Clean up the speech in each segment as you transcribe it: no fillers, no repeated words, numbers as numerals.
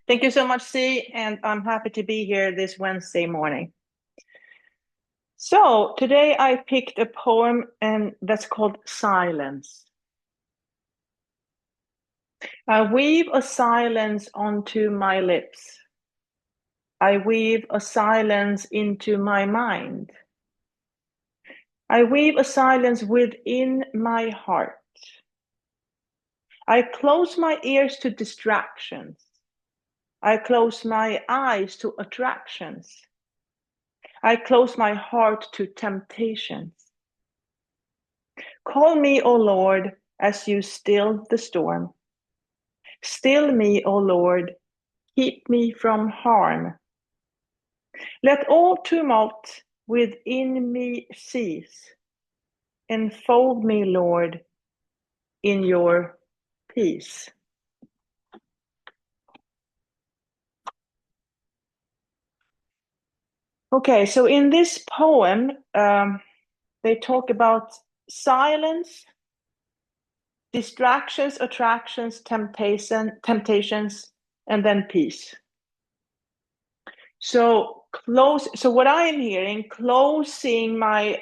Thank you so much, C, and I'm happy to be here this Wednesday morning. So today I picked a poem and that's called Silence. I weave a silence onto my lips. I weave a silence into my mind. I weave a silence within my heart. I close my ears to distractions. I close my eyes to attractions. I close my heart to temptations. Call me, O Lord, as you still the storm. Still me, O Lord, keep me from harm. Let all tumult within me cease. Enfold me, Lord, in your peace. Okay, so in this poem, they talk about silence, distractions, attractions, temptations, and then peace. So what I am hearing, closing my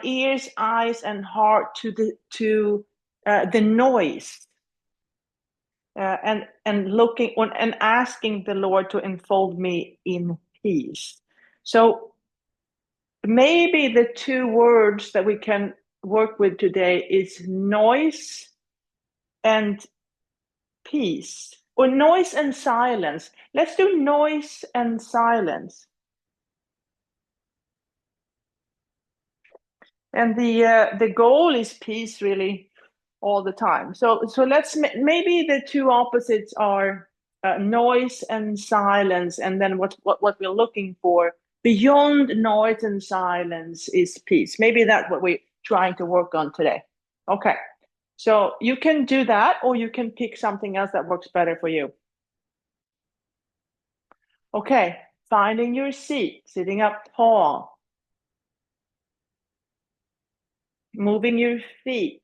ears, eyes, and heart to the noise, and looking on and asking the Lord to enfold me in peace. So maybe the two words that we can work with today is noise and peace, or noise and silence. Let's do noise and silence. And the goal is peace really all the time. So let's maybe the two opposites are noise and silence, and then what we're looking for beyond noise and silence is peace. Maybe that's what we're trying to work on today. Okay, so you can do that, or you can pick something else that works better for you. Okay, finding your seat, sitting up tall, moving your feet,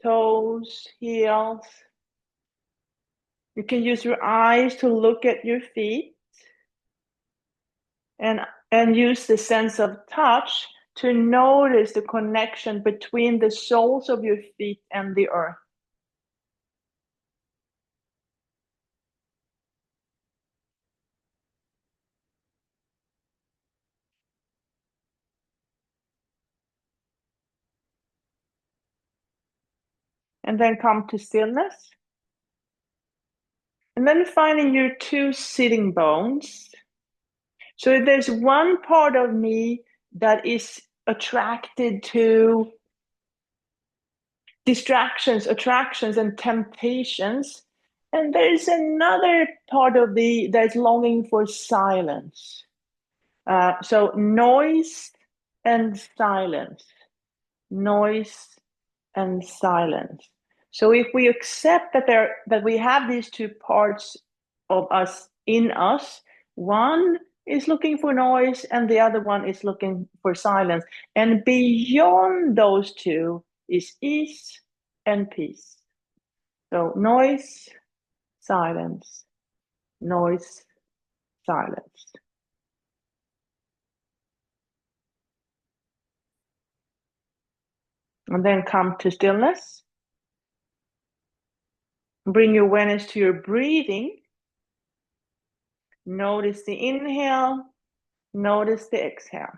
toes, heels. You can use your eyes to look at your feet and use the sense of touch to notice the connection between the soles of your feet and the earth. And then come to stillness. And then finding your two sitting bones. So if there's one part of me that is attracted to distractions, attractions, and temptations, and there's another part of the that's longing for silence. So noise and silence, noise and silence. So if we accept that we have these two parts of us in us, one is looking for noise and the other one is looking for silence. And beyond those two is ease and peace. So noise, silence, noise, silence. And then come to stillness. Bring your awareness to your breathing. Notice the inhale, notice the exhale.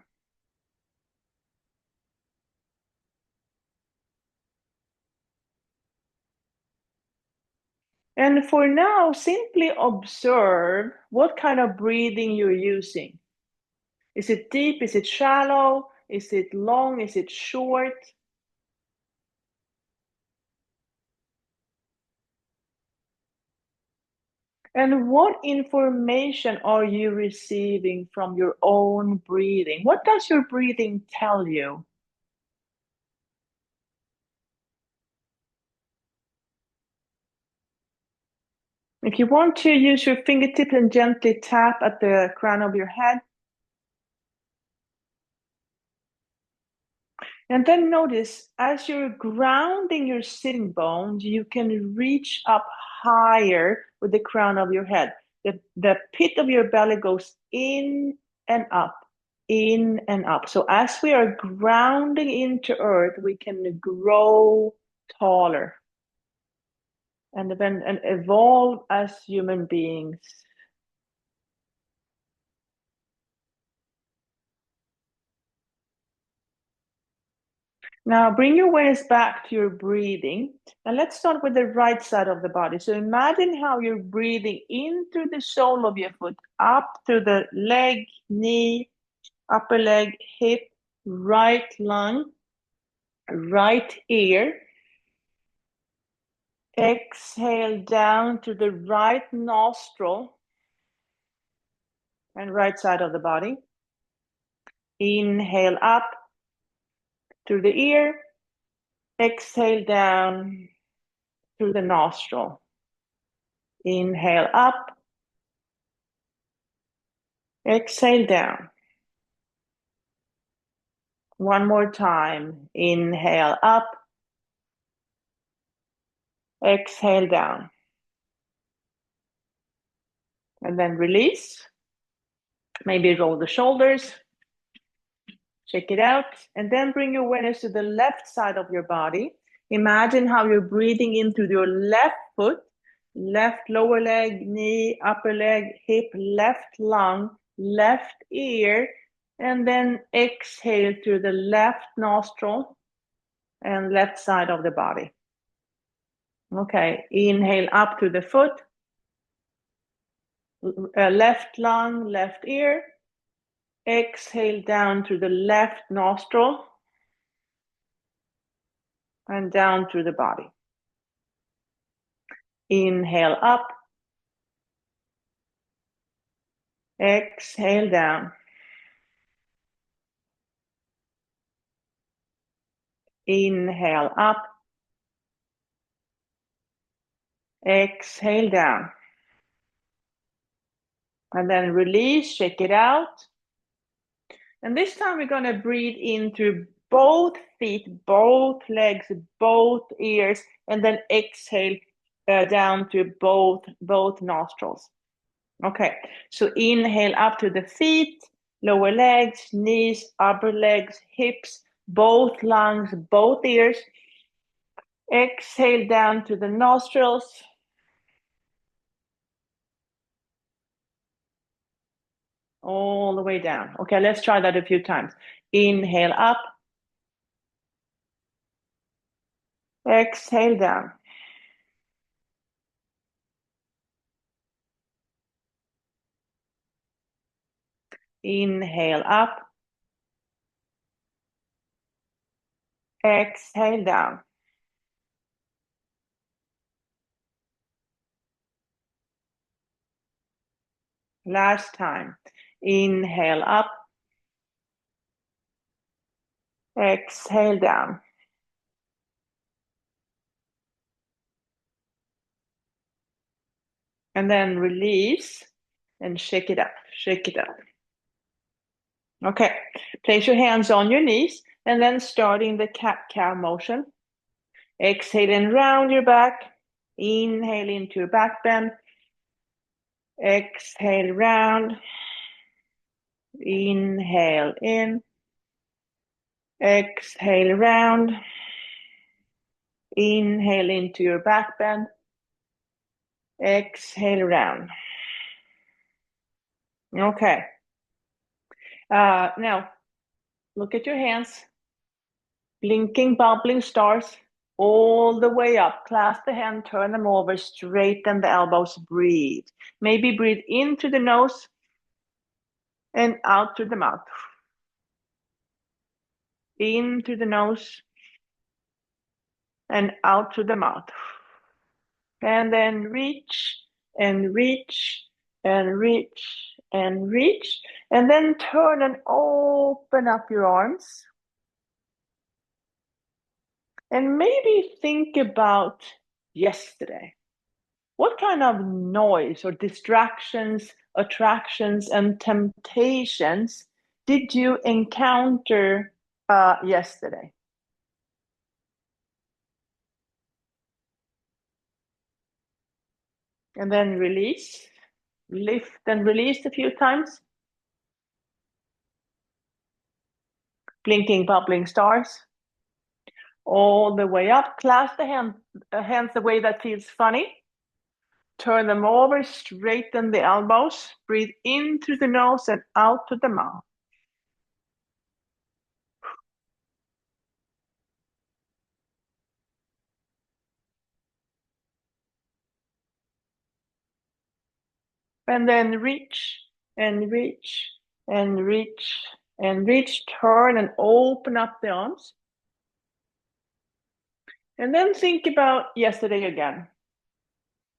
And for now, simply observe what kind of breathing you're using. Is it deep? Is it shallow? Is it long? Is it short? And what information are you receiving from your own breathing? What does your breathing tell you? If you want to, use your fingertip and gently tap at the crown of your head. And then notice as you're grounding your sitting bones, you can reach up higher with the crown of your head. The pit of your belly goes in and up, in and up. So as we are grounding into earth, we can grow taller and then and evolve as human beings. Now bring your awareness back to your breathing. And let's start with the right side of the body. So imagine how you're breathing in through the sole of your foot, up through the leg, knee, upper leg, hip, right lung, right ear. Exhale down to the right nostril and right side of the body. Inhale up through the ear. Exhale down through the nostril. Inhale up. Exhale down. One more time. Inhale up. Exhale down. And then release. Maybe roll the shoulders. Check it out. And then bring your awareness to the left side of your body. Imagine how you're breathing in through your left foot, left lower leg, knee, upper leg, hip, left lung, left ear, and then exhale through the left nostril and left side of the body. Okay, inhale up through the foot, left lung, left ear. Exhale down through the left nostril and down through the body. Inhale up. Exhale down. Inhale up. Exhale down. And then release, shake it out. And this time we're going to breathe in through both feet, both legs, both ears, and then exhale down through both nostrils. Okay, so inhale up to the feet, lower legs, knees, upper legs, hips, both lungs, both ears. Exhale down to the nostrils. All the way down. Okay, let's try that a few times. Inhale up. Exhale down. Inhale up. Exhale down. Last time. Inhale up. Exhale down. And then release and shake it up. Shake it up. Okay, place your hands on your knees and then starting the cat-cow motion. Exhale and round your back. Inhale into your back bend. Exhale round. Inhale in. Exhale round. Inhale into your back bend. Exhale round. Okay. Now, look at your hands. Blinking, bubbling stars all the way up. Clasp the hand, turn them over, straighten the elbows, breathe. Maybe breathe into the nose and out through the mouth. In through the nose and out through the mouth. And then reach and reach and reach and reach. And then turn and open up your arms. And maybe think about yesterday. What kind of noise or distractions, attractions, and temptations did you encounter yesterday? And then release. Lift and release a few times. Blinking, bubbling stars. All the way up. Clasp the hands the way that feels funny. Turn them over, straighten the elbows. Breathe in through the nose and out to the mouth. And then reach and reach and reach and reach. Turn and open up the arms. And then think about yesterday again.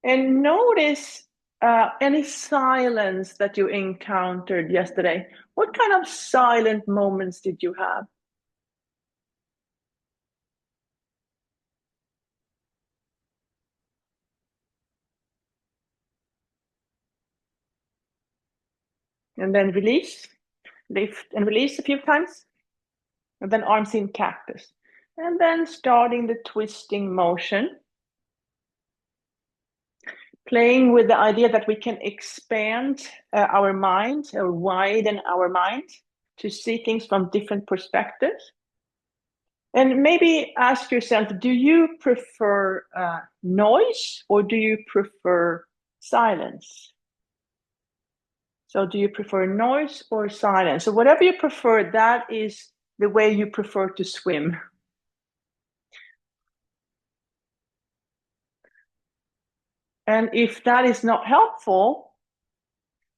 And notice any silence that you encountered yesterday. What kind of silent moments did you have? And then release, lift and release a few times. And then arms in cactus. And then starting the twisting motion. Playing with the idea that we can expand our mind or widen our mind to see things from different perspectives. And maybe ask yourself, do you prefer noise or do you prefer silence? So do you prefer noise or silence? So whatever you prefer, that is the way you prefer to swim. And if that is not helpful,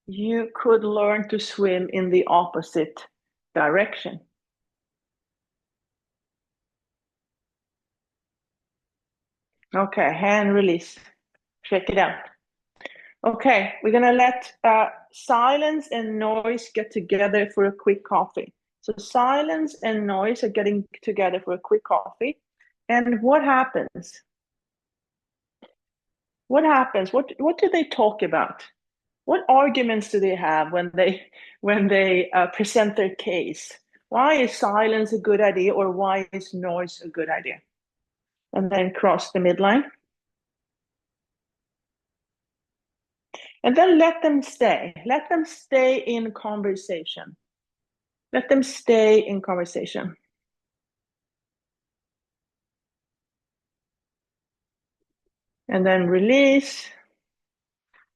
you could learn to swim in the opposite direction. Okay, hand release. Check it out. Okay, we're gonna let silence and noise get together for a quick coffee. So silence and noise are getting together for a quick coffee. And what happens? What happens? What do they talk about? What arguments do they have when they present their case? Why is silence a good idea or why is noise a good idea? And then cross the midline. And then let them stay. Let them stay in conversation. Let them stay in conversation. And then release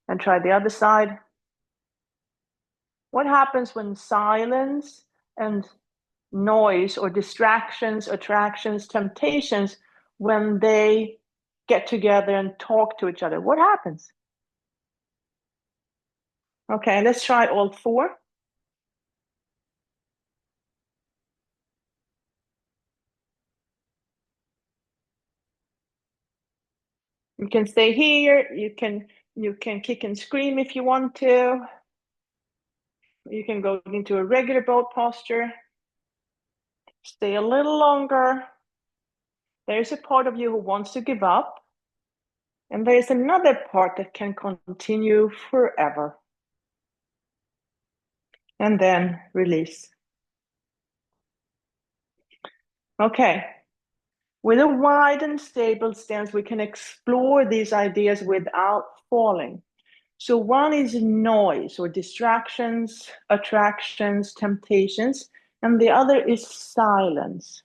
and try the other side. What happens when silence and noise or distractions, attractions, temptations, when they get together and talk to each other? What happens? Okay, let's try all four. You can stay here. You can kick and scream if you want to. You can go into a regular boat posture. Stay a little longer. There's a part of you who wants to give up. And there's another part that can continue forever. And then release. Okay. With a wide and stable stance, we can explore these ideas without falling. So one is noise or distractions, attractions, temptations, and the other is silence.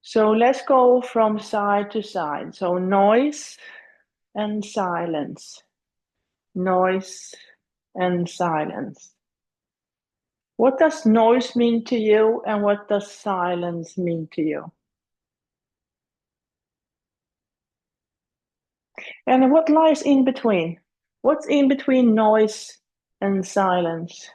So let's go from side to side. So noise and silence, noise and silence. What does noise mean to you and what does silence mean to you? And what lies in between? What's in between noise and silence?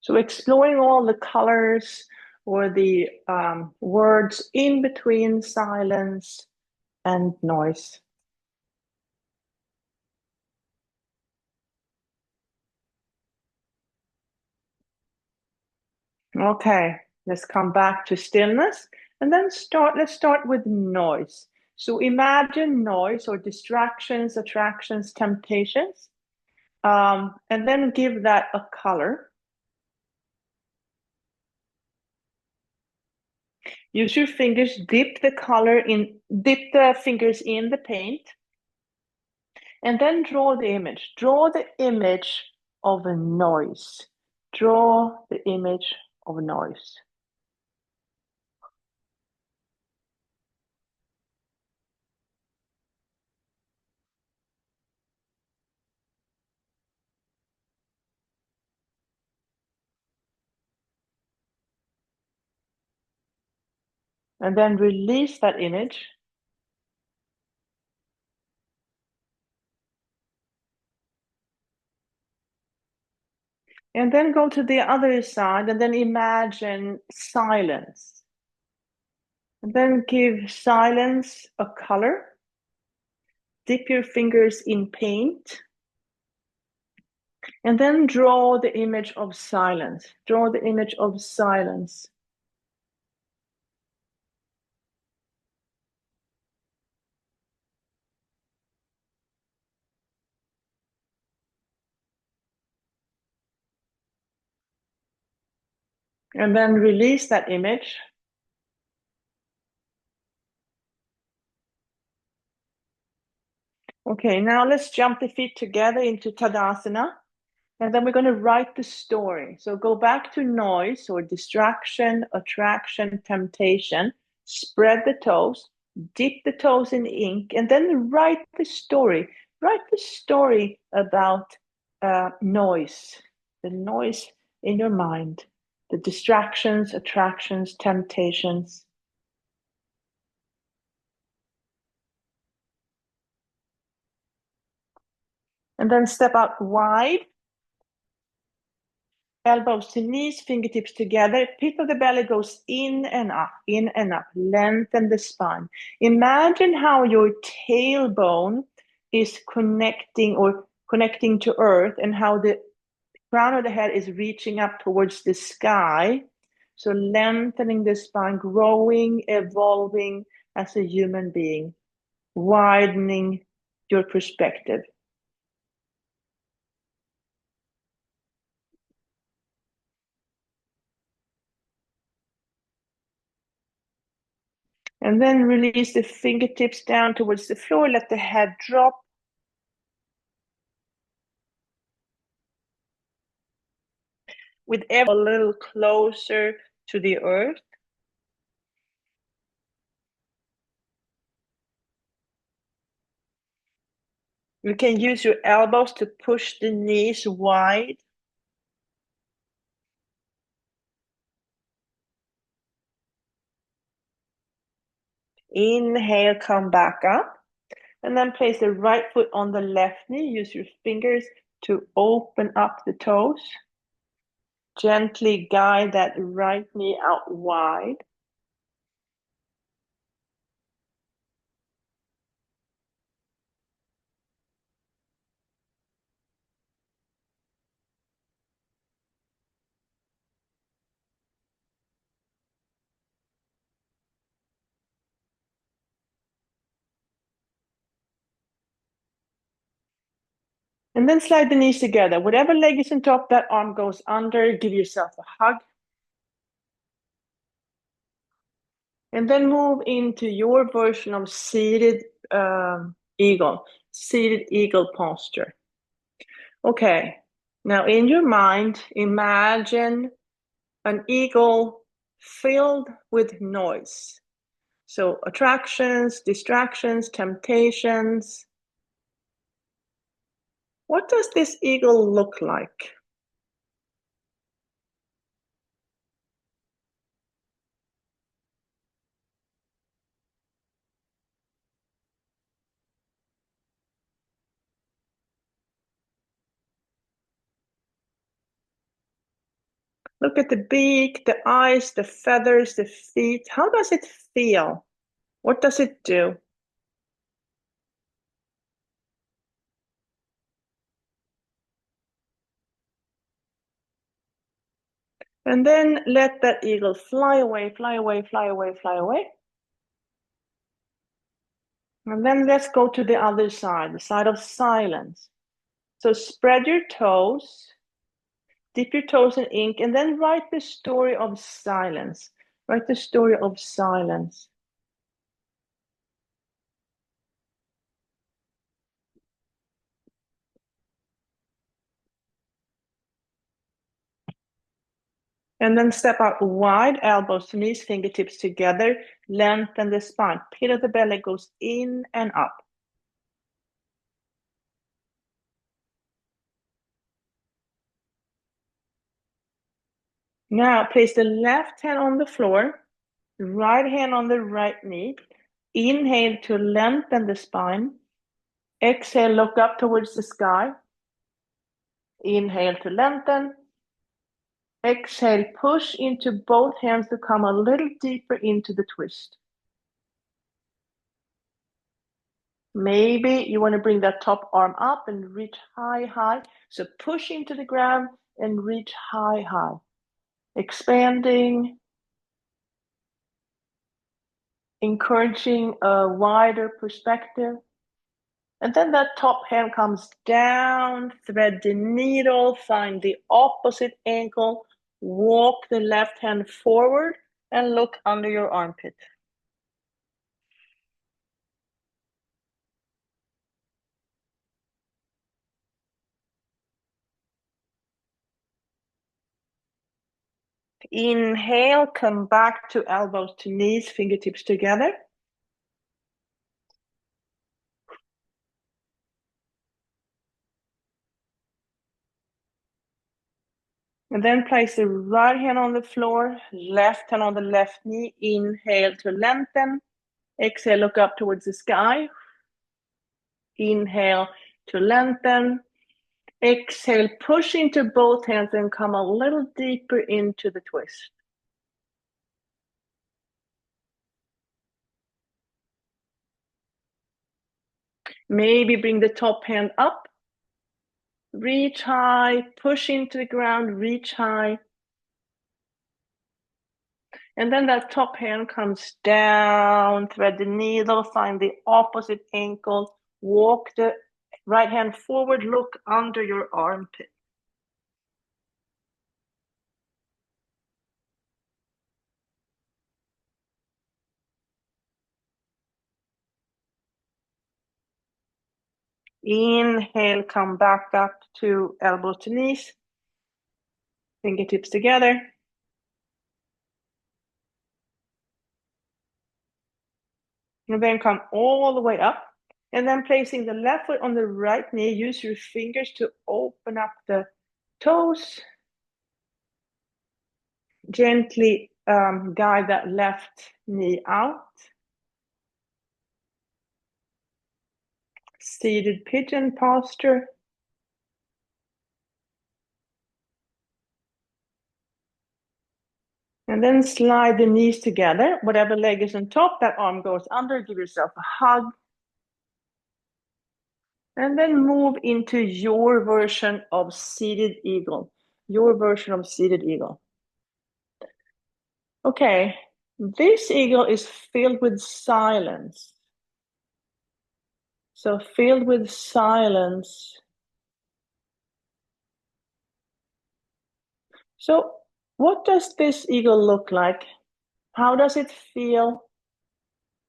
So exploring all the colors or the words in between silence and noise. Okay, let's come back to stillness and then let's start with noise. So imagine noise or distractions, attractions, temptations, and then give that a color. Use your fingers, dip the fingers in the paint, and then draw the image. Draw the image of a noise. Draw the image of a noise. And then release that image. And then go to the other side and then imagine silence. And then give silence a color. Dip your fingers in paint. And then draw the image of silence. Draw the image of silence. And then release that image. Okay, now let's jump the feet together into Tadasana. And then we're going to write the story. So go back to noise or distraction, attraction, temptation. Spread the toes, dip the toes in ink, and then write the story. Write the story about noise, the noise in your mind, the distractions, attractions, temptations. And then step out wide, elbows to knees, fingertips together. Pit of the belly goes in and up, in and up. Lengthen the spine. Imagine how your tailbone is connecting to earth, and how the crown of the head is reaching up towards the sky. So lengthening the spine, growing, evolving as a human being, widening your perspective. And then release the fingertips down towards the floor. Let the head drop. With every a little closer to the earth. You can use your elbows to push the knees wide. Inhale, come back up. And then place the right foot on the left knee. Use your fingers to open up the toes. Gently guide that right knee out wide. And then slide the knees together. Whatever leg is on top, that arm goes under. Give yourself a hug. And then move into your version of seated eagle posture. Okay, now in your mind, imagine an eagle filled with noise. So attractions, distractions, temptations. What does this eagle look like? Look at the beak, the eyes, the feathers, the feet. How does it feel? What does it do? And then let that eagle fly away, fly away, fly away, fly away. And then let's go to the other side, the side of silence. So spread your toes, dip your toes in ink, and then write the story of silence. Write the story of silence. And then step out wide, elbows to knees, fingertips together, lengthen the spine. Pit of the belly goes in and up. Now place the left hand on the floor, right hand on the right knee. Inhale to lengthen the spine. Exhale, look up towards the sky. Inhale to lengthen. Exhale, push into both hands to come a little deeper into the twist. Maybe you want to bring that top arm up and reach high, high. So push into the ground and reach high, high. Expanding, encouraging a wider perspective. And then that top hand comes down, thread the needle, find the opposite ankle, walk the left hand forward, and look under your armpit. Inhale, come back to elbows to knees, fingertips together. And then place the right hand on the floor, left hand on the left knee. Inhale to lengthen. Exhale, look up towards the sky. Inhale to lengthen. Exhale, push into both hands and come a little deeper into the twist. Maybe bring the top hand up. Reach high, push into the ground, reach high. And then that top hand comes down, thread the needle, find the opposite ankle, walk the right hand forward, look under your armpit. Inhale, come back up to elbows to knees, fingertips together. And then come all the way up. And then placing the left foot on the right knee, use your fingers to open up the toes. Gently guide that left knee out. Seated pigeon posture. And then slide the knees together. Whatever leg is on top, that arm goes under. Give yourself a hug. And then move into your version of seated eagle. Your version of seated eagle. Okay, this eagle is filled with silence. So filled with silence. So what does this eagle look like? How does it feel?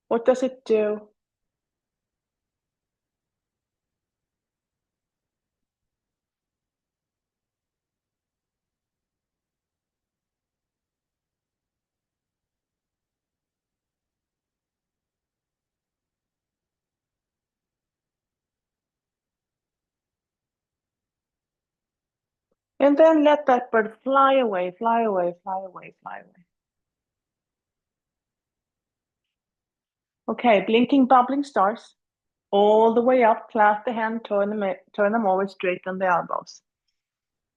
What does it do? And then let that bird fly away, fly away, fly away, fly away. Okay, blinking, bubbling stars. All the way up, clasp the hand, turn them over, straighten the elbows.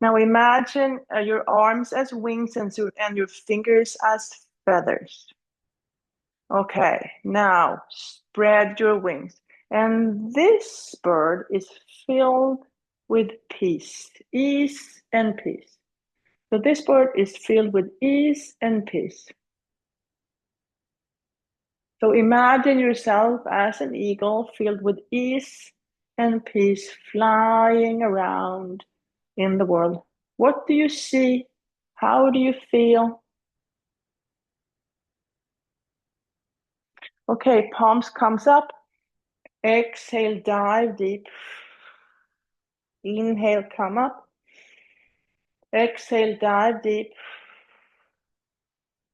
Now imagine your arms as wings and your fingers as feathers. Okay, now spread your wings. And this bird is filled with peace, ease and peace. So this bird is filled with ease and peace. So imagine yourself as an eagle filled with ease and peace flying around in the world. What do you see? How do you feel? Okay, palms comes up. Exhale, dive deep. Inhale, come up. Exhale, dive deep.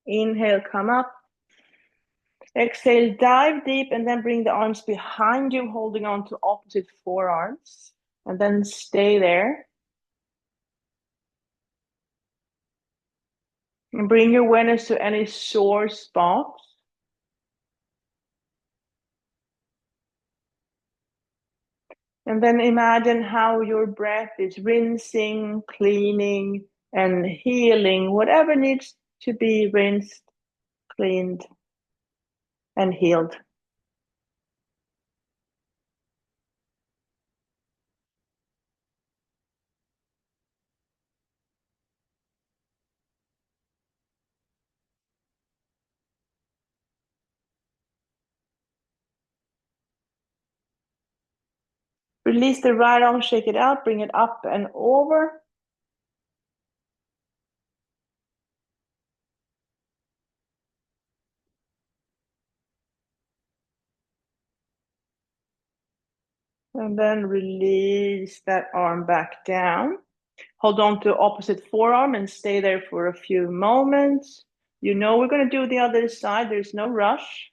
Inhale, come up. Exhale, dive deep, and then bring the arms behind you, holding on to opposite forearms. And then stay there. And bring your awareness to any sore spots. And then imagine how your breath is rinsing, cleaning, and healing whatever needs to be rinsed, cleaned, and healed. Release the right arm, shake it out, bring it up and over. And then release that arm back down. Hold on to opposite forearm and stay there for a few moments. You know we're going to do the other side. There's no rush.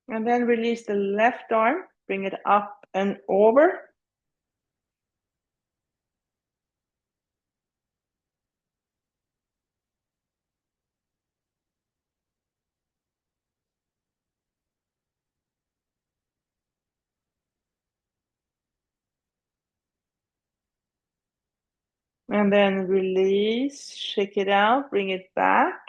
And then release the left arm, bring it up and over. And then release, shake it out, bring it back.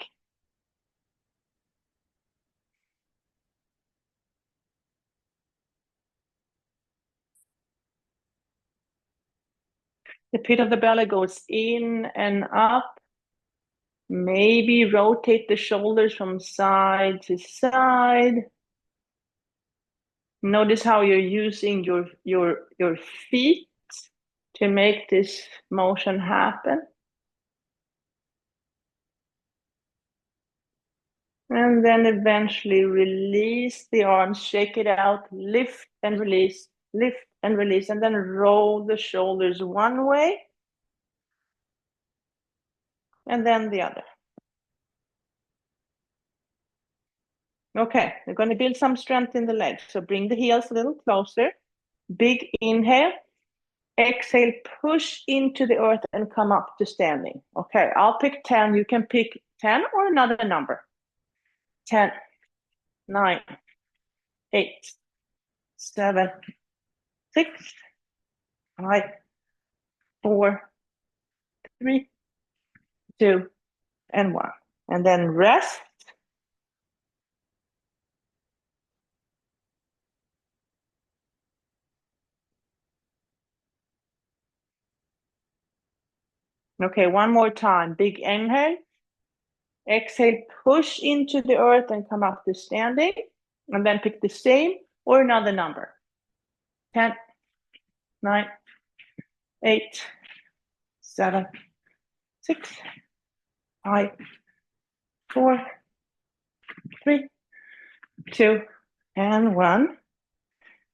The pit of the belly goes in and up. Maybe rotate the shoulders from side to side. Notice how you're using your feet to make this motion happen. And then eventually release the arms, shake it out, lift and release, and then roll the shoulders one way and then the other. Okay, we're going to build some strength in the legs. So bring the heels a little closer. Big inhale. Exhale, push into the earth and come up to standing. Okay, I'll pick 10. You can pick 10 or another number. 10, 9, 8, 7, 6, 5, 4, 3, 2, and 1. And then rest. Okay, one more time. Big inhale. Exhale, push into the earth and come up to standing. And then pick the same or another number. 10, 9, 8, 7, 6, 5, 4, 3, 2, and 1.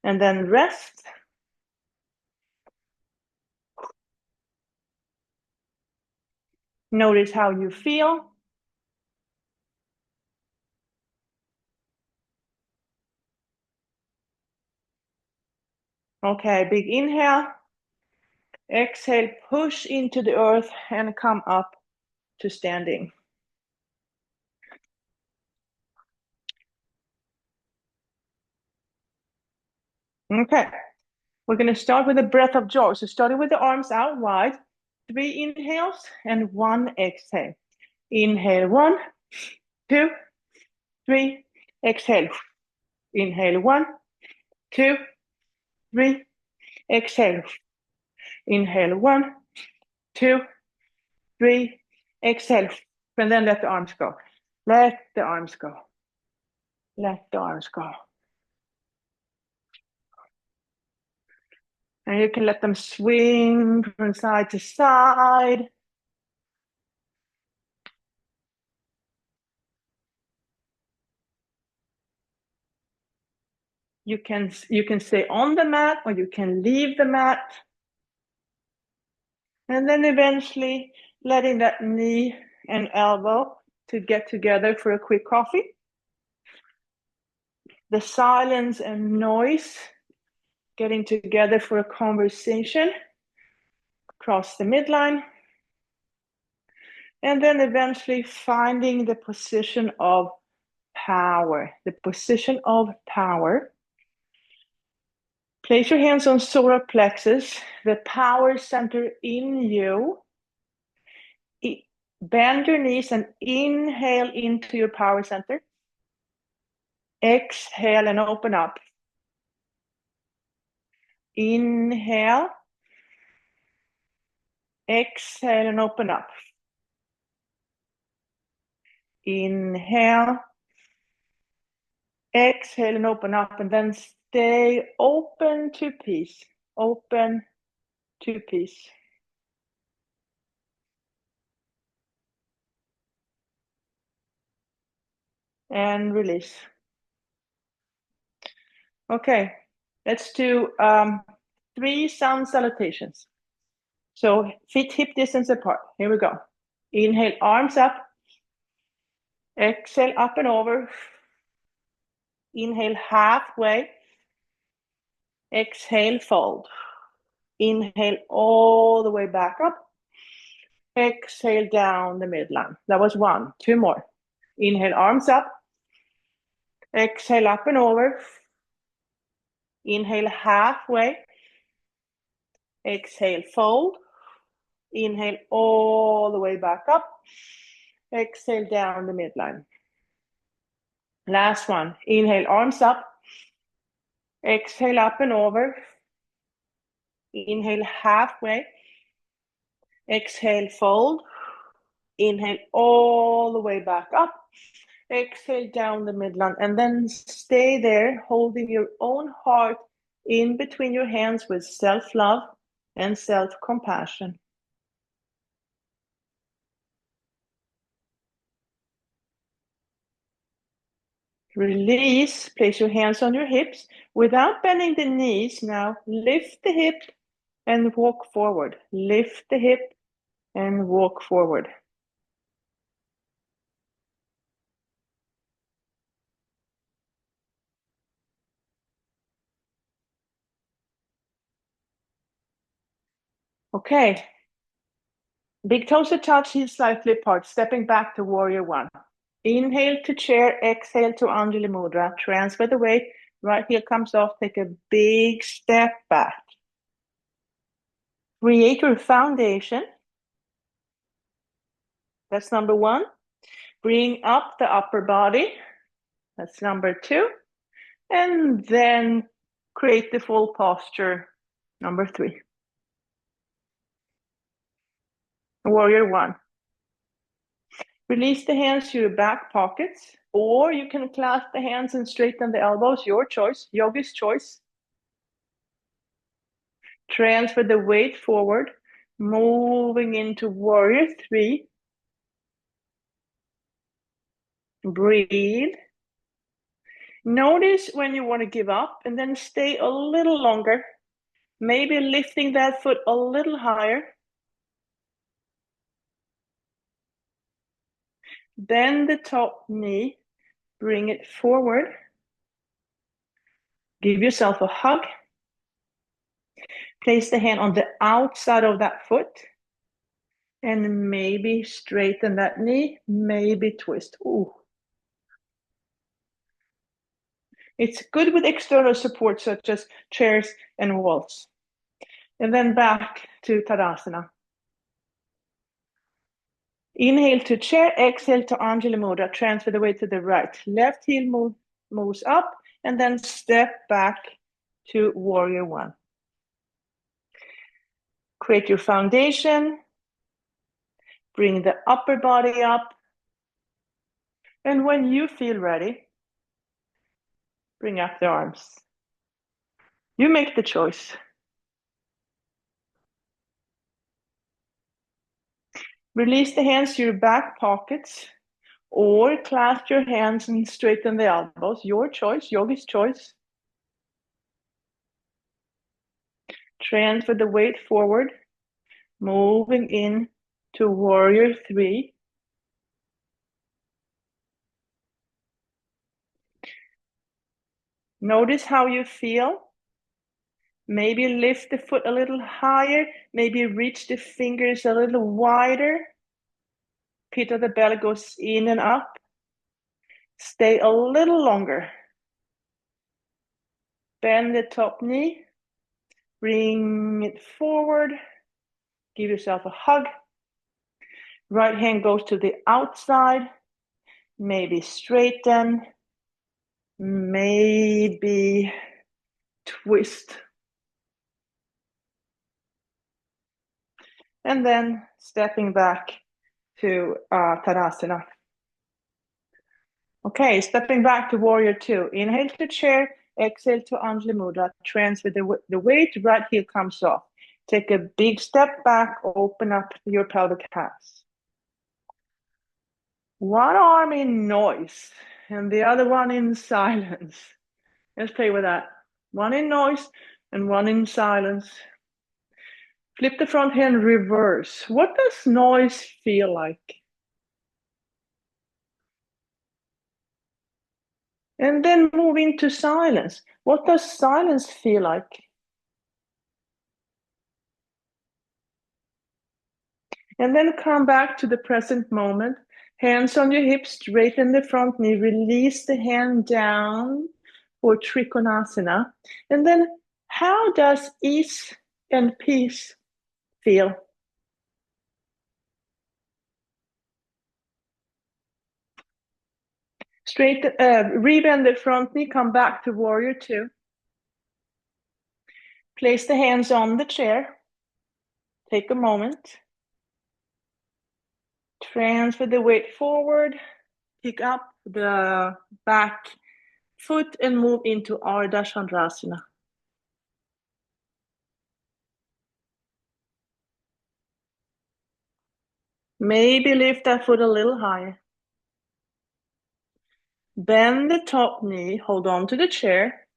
And then rest. Notice how you feel. Okay, big inhale. Exhale, push into the earth and come up to standing. Okay, we're going to start with a breath of joy. So starting with the arms out wide, 3 inhales and 1 exhale. Inhale, 1, 2, 3, exhale. Inhale, 1, 2, 3, exhale. Inhale, 1, 2, 3. Exhale. And then let the arms go. Let the arms go. Let the arms go. And you can let them swing from side to side. You can stay on the mat or you can leave the mat. And then eventually letting that knee and elbow to get together for a quick coffee. The silence and noise getting together for a conversation. Cross the midline. And then eventually finding the position of power. The position of power. Place your hands on solar plexus, the power center in you. Bend your knees and inhale into your power center. Exhale and open up. Inhale. Exhale and open up. Inhale. Exhale and open up, and then stay open to peace. Open to peace. And release. Okay, let's do 3 sun salutations. So feet hip distance apart. Here we go. Inhale, arms up. Exhale, up and over. Inhale, halfway. Exhale, fold. Inhale all the way back up. Exhale down the midline. That was 1. 2 more. Inhale, arms up. Exhale, up and over. Inhale, halfway. Exhale, fold. Inhale all the way back up. Exhale down the midline. Last one. Inhale, arms up. Exhale, up and over. Inhale, halfway. Exhale, fold. Inhale all the way back up. Exhale down the midline. And then stay there, holding your own heart in between your hands with self-love and self-compassion. Release. Place your hands on your hips. Without bending the knees, now lift the hip and walk forward. Lift the hip and walk forward. Okay. Big toes to touch, heels slightly apart, stepping back to warrior 1. Inhale to chair, exhale to Anjali Mudra. Transfer the weight, right heel comes off, take a big step back. Create your foundation. That's number 1. Bring up the upper body. That's number 2. And then create the full posture, number 3. Warrior 1. Release the hands to your back pockets, or you can clasp the hands and straighten the elbows, your choice, yogi's choice. Transfer the weight forward, moving into warrior 3. Breathe. Notice when you want to give up and then stay a little longer, maybe lifting that foot a little higher. Bend the top knee, bring it forward. Give yourself a hug. Place the hand on the outside of that foot. And maybe straighten that knee, maybe twist. Ooh. It's good with external support such as chairs and walls. And then back to Tadasana. Inhale to chair, exhale to Anjali Mudra. Transfer the weight to the right. Left heel moves up, and then step back to warrior 1. Create your foundation. Bring the upper body up. And when you feel ready, bring up the arms. You make the choice. Release the hands to your back pockets or clasp your hands and straighten the elbows. Your choice, yogi's choice. Transfer the weight forward, moving in to warrior 3. Notice how you feel. Maybe lift the foot a little higher, maybe reach the fingers a little wider. Pit of the belly goes in and up. Stay a little longer. Bend the top knee. Bring it forward. Give yourself a hug. Right hand goes to the outside. Maybe straighten. Maybe twist. And then stepping back to Tadasana. Okay, stepping back to warrior 2. Inhale to chair, exhale to Anjali Mudra. Transfer the weight, right heel comes off. Take a big step back, open up your pelvic halves. One arm in noise and the other one in silence. Let's play with that. One in noise and one in silence. Flip the front hand reverse. What does noise feel like? And then move into silence. What does silence feel like? And then come back to the present moment. Hands on your hips, straighten the front knee, release the hand down for Trikonasana. And then how does ease and peace feel? Rebend the front knee, come back to warrior 2. Place the hands on the chair. Take a moment. Transfer the weight forward. Pick up the back foot and move into Ardha Chandrasana. Maybe lift that foot a little higher. Bend the top knee, hold on to the chair.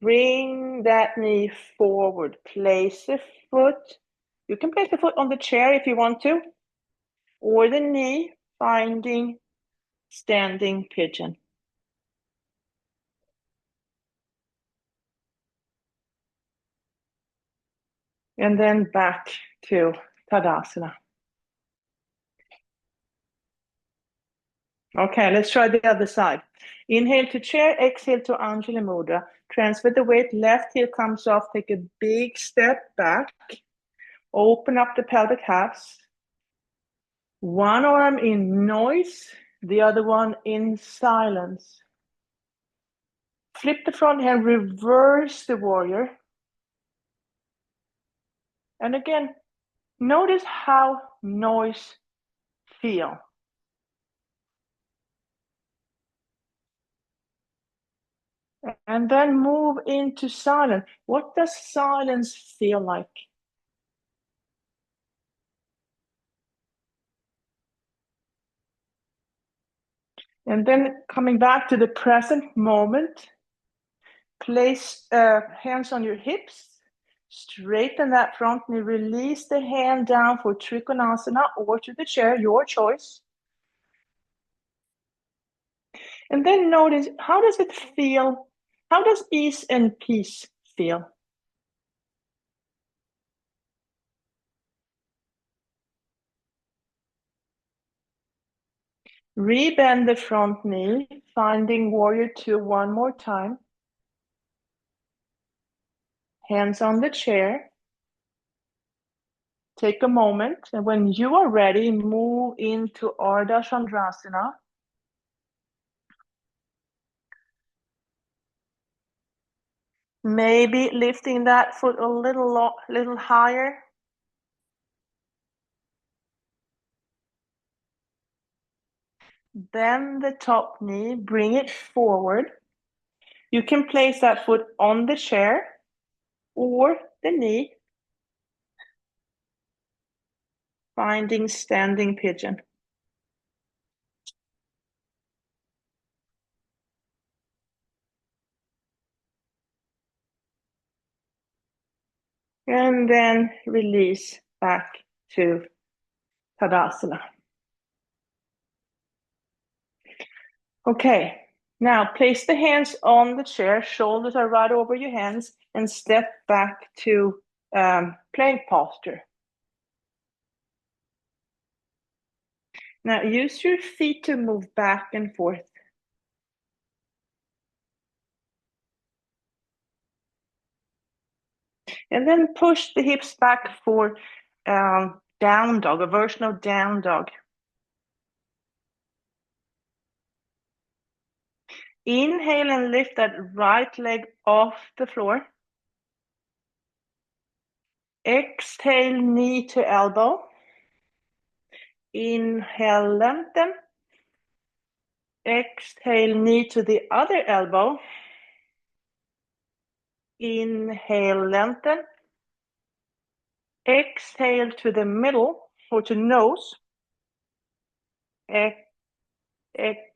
Bring that knee forward. Place the foot. You can place the foot on the chair if you want to, or the knee, finding standing pigeon. And then back to Tadasana. Okay, let's try the other side. Inhale to chair, exhale to Anjali Mudra. Transfer the weight, left heel comes off, take a big step back. Open up the pelvic halves. One arm in noise, the other one in silence. Flip the front hand, reverse the warrior. And again, notice how noise feel. And then move into silence. What does silence feel like? And then coming back to the present moment, place hands on your hips, straighten that front knee, release the hand down for Trikonasana or to the chair, your choice. And then notice, how does it feel? How does ease and peace feel? Rebend the front knee, finding warrior 2 one more time. Hands on the chair. Take a moment, and when you are ready, move into Ardha Chandrasana. Maybe lifting that foot a little higher. Bend the top knee, bring it forward. You can place that foot on the chair or the knee, finding standing pigeon. And then release back to Tadasana. Okay, now place the hands on the chair, shoulders are right over your hands, and step back to plank posture. Now use your feet to move back and forth. And then push the hips back for down dog, a version of down dog. Inhale and lift that right leg off the floor. Exhale, knee to elbow. Inhale, lengthen. Exhale, knee to the other elbow. Inhale, lengthen. Exhale to the middle or to nose.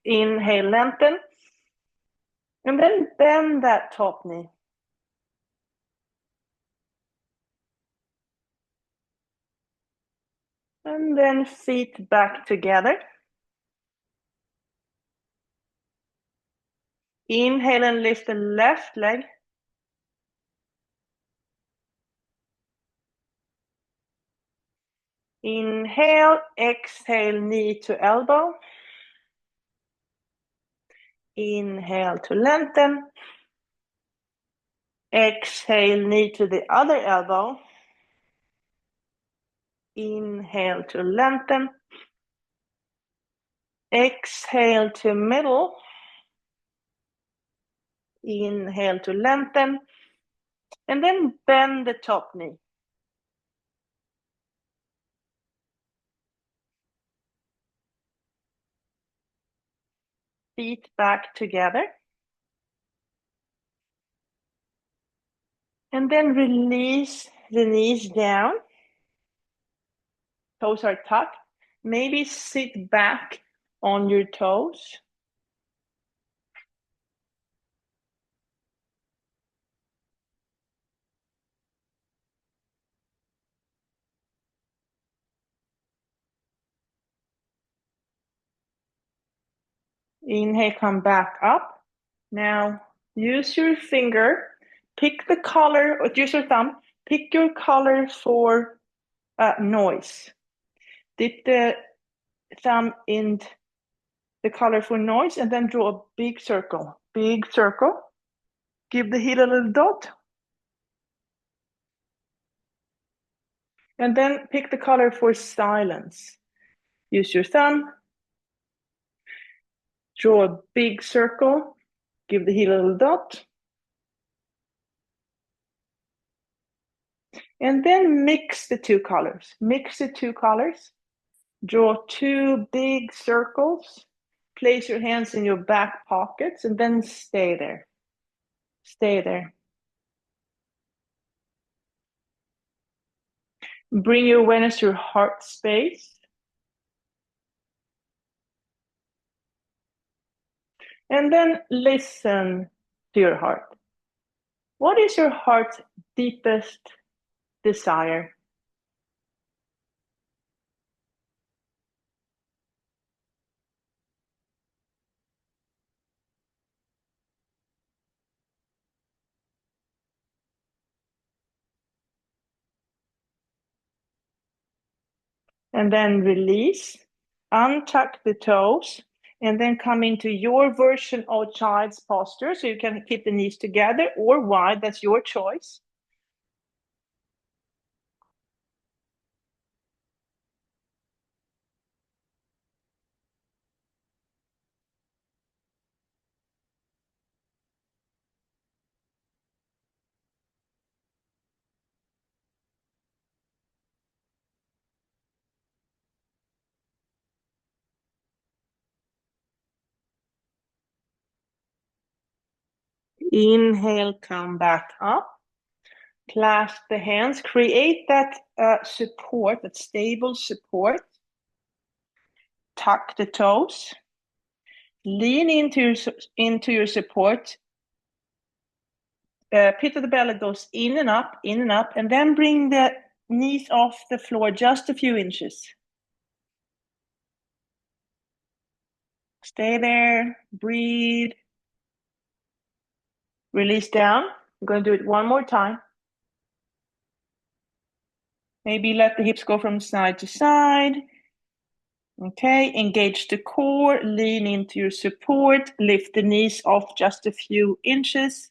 Inhale, lengthen. And then bend that top knee. And then feet back together. Inhale and lift the left leg. Inhale, exhale, knee to elbow. Inhale to lengthen. Exhale, knee to the other elbow. Inhale to lengthen. Exhale to middle. Inhale to lengthen. And then bend the top knee. Feet back together. And then release the knees down. Toes are tucked. Maybe sit back on your toes. Inhale, come back up. Now use your finger, pick the color, or use your thumb, pick your color for noise. Dip the thumb in the color for noise and then draw a big circle. Big circle. Give the heel a little dot. And then pick the color for silence. Use your thumb. Draw a big circle. Give the heel a little dot. And then mix the two colors. Mix the two colors. Draw two big circles. Place your hands in your back pockets and then stay there. Stay there. Bring your awareness to your heart space. And then listen to your heart. What is your heart's deepest desire? And then release, untuck the toes, and then come into your version of child's posture. So you can keep the knees together or wide, that's your choice. Inhale, come back up. Clasp the hands. Create that support, that stable support. Tuck the toes. Lean into your support. Pit of the belly goes in and up, and then bring the knees off the floor just a few inches. Stay there, breathe. Release down. I'm going to do it one more time. Maybe let the hips go from side to side. Okay, engage the core, lean into your support, lift the knees off just a few inches.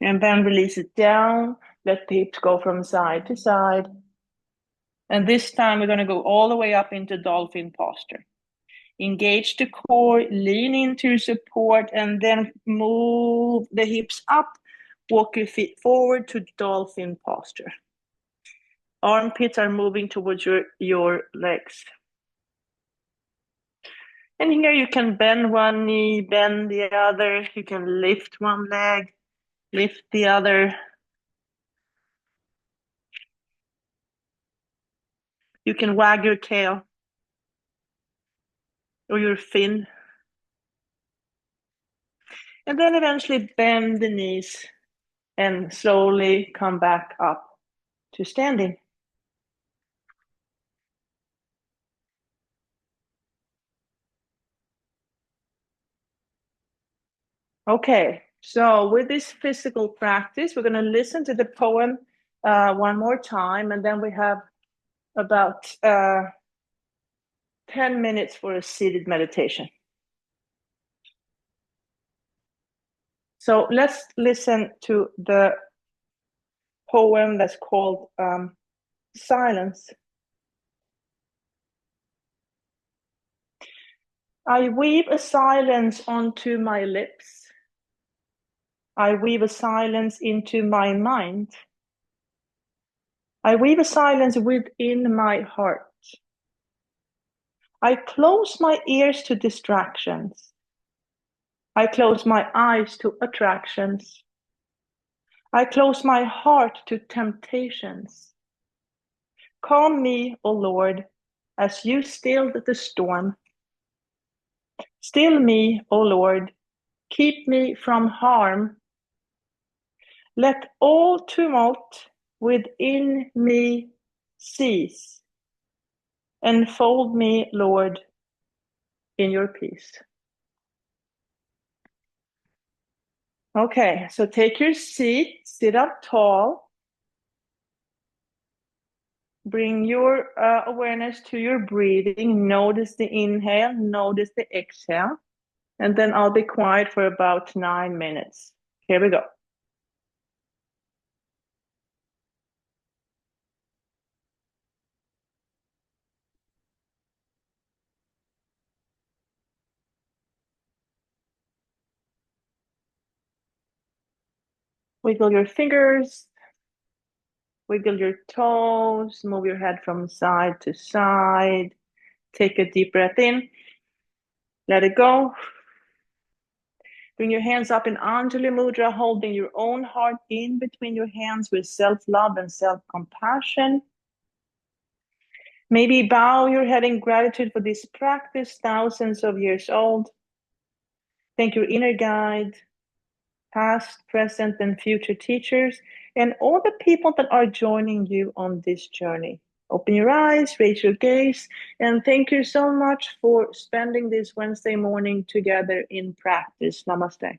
And then release it down, let the hips go from side to side. And this time we're going to go all the way up into dolphin posture. Engage the core, lean into your support, and then move the hips up. Walk your feet forward to dolphin posture. Armpits are moving towards your legs. And here you can bend one knee, bend the other. You can lift one leg, lift the other. You can wag your tail or your fin. And then eventually bend the knees and slowly come back up to standing. Okay, so with this physical practice, we're going to listen to the poem one more time, and then we have about 10 minutes for a seated meditation. So let's listen to the poem that's called Silence. I weave a silence onto my lips. I weave a silence into my mind. I weave a silence within my heart. I close my ears to distractions. I close my eyes to attractions. I close my heart to temptations. Calm me, O Lord, as you stilled the storm. Still me, O Lord, keep me from harm. Let all tumult within me cease. Enfold me, Lord, in your peace. Okay, so take your seat, sit up tall. Bring your awareness to your breathing. Notice the inhale, notice the exhale. And then I'll be quiet for about 9 minutes. Here we go. Wiggle your fingers, wiggle your toes, move your head from side to side. Take a deep breath in, let it go. Bring your hands up in Anjali Mudra, holding your own heart in between your hands with self-love and self-compassion. Maybe bow your head in gratitude for this practice, thousands of years old. Thank your inner guide, past, present, and future teachers, and all the people that are joining you on this journey. Open your eyes, raise your gaze, and thank you so much for spending this Wednesday morning together in practice. Namaste.